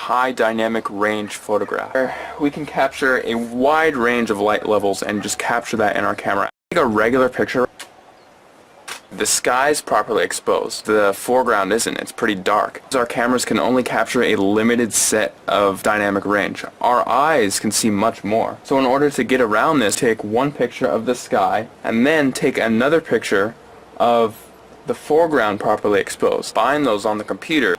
high dynamic range photograph, where we can capture a wide range of light levels and just capture that in our camera. Take a regular picture. The sky's properly exposed. The foreground isn't. It's pretty dark. Our cameras can only capture a limited set of dynamic range. Our eyes can see much more. So in order to get around this, take one picture of the sky and then take another picture of the foreground properly exposed. Bind those on the computer.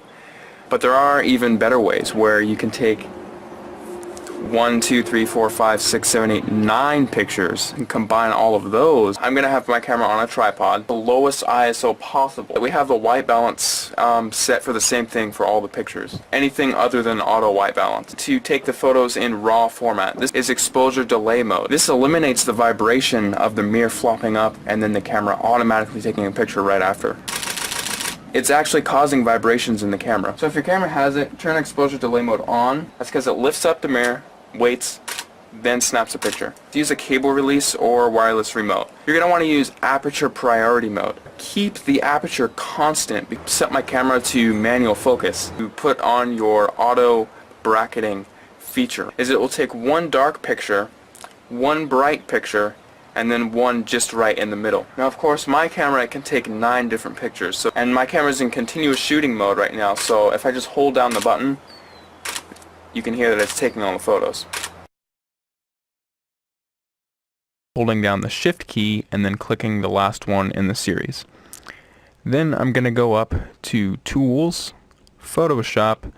But there are even better ways where you can take 1, 2, 3, 4, 5, 6, 7, 8, 9 pictures and combine all of those. I'm going to have my camera on a tripod, the lowest ISO possible. We have the white balance set for the same thing for all the pictures. Anything other than auto white balance. To take the photos in RAW format, this is exposure delay mode. This eliminates the vibration of the mirror flopping up and then the camera automatically taking a picture right after. It's actually causing vibrations in the camera. So if your camera has it, turn exposure delay mode on. That's because it lifts up the mirror, waits, then snaps a picture. To use a cable release or wireless remote, you're going to want to use aperture priority mode. Keep the aperture constant. Set my camera to manual focus. You put on your auto bracketing feature. It will take one dark picture, one bright picture, and then one just right in the middle. Now of course my camera can take 9 different pictures, and my camera's in continuous shooting mode right now, so if I just hold down the button, you can hear that it's taking all the photos. Holding down the shift key and then clicking the last one in the series. Then I'm going to go up to Tools, Photoshop,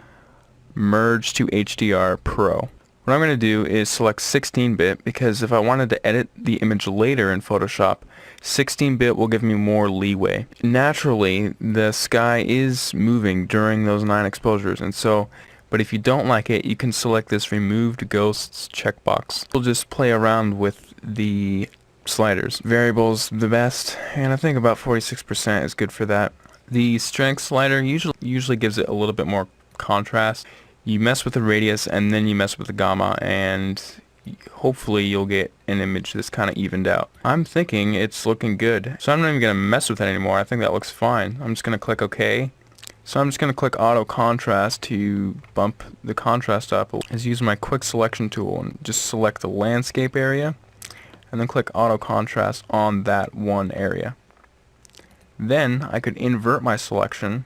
Merge to HDR Pro. What I'm going to do is select 16-bit because if I wanted to edit the image later in Photoshop, 16-bit will give me more leeway. Naturally, the sky is moving during those 9 exposures, and so, but if you don't like it, you can select this Removed Ghosts checkbox. We'll just play around with the sliders. Variables the best, and I think about 46% is good for that. The strength slider usually gives it a little bit more contrast. You mess with the radius and then you mess with the gamma, and hopefully you'll get an image that's kind of evened out. I'm thinking it's looking good, so I'm not even going to mess with it anymore. I think that looks fine. I'm just going to click OK. So I'm just going to click Auto Contrast to bump the contrast up. Is use my quick selection tool and just select the landscape area and then click Auto Contrast on that one area. Then I could invert my selection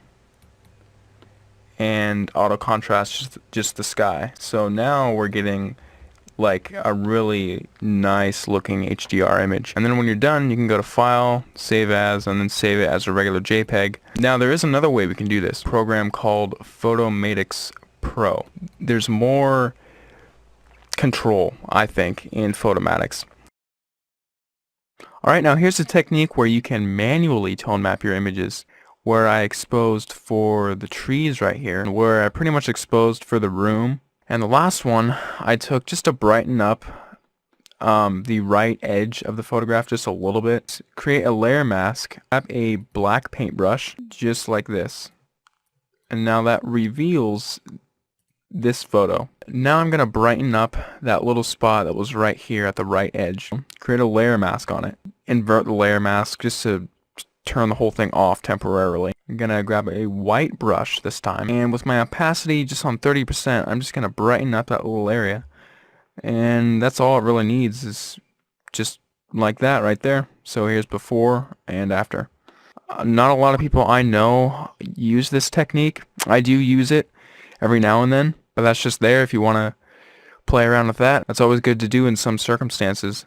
and auto contrast just the sky. So now we're getting like a really nice looking HDR image. And then when you're done, you can go to File, Save As, and then save it as a regular JPEG. Now there is another way we can do this. A program called Photomatix Pro. There's more control, I think, in Photomatix. Alright, now here's a technique where you can manually tone map your images, where I exposed for the trees right here, and where I pretty much exposed for the room. And the last one, I took just to brighten up the right edge of the photograph just a little bit. Create a layer mask, grab a black paintbrush, just like this. And now that reveals this photo. Now I'm going to brighten up that little spot that was right here at the right edge. Create a layer mask on it. Invert the layer mask just to turn the whole thing off temporarily. I'm going to grab a white brush this time, and with my opacity just on 30%, I'm just going to brighten up that little area. And that's all it really needs, is just like that right there. So here's before and after. Not a lot of people I know use this technique. I do use it every now and then, but that's just there if you want to play around with that. That's always good to do in some circumstances.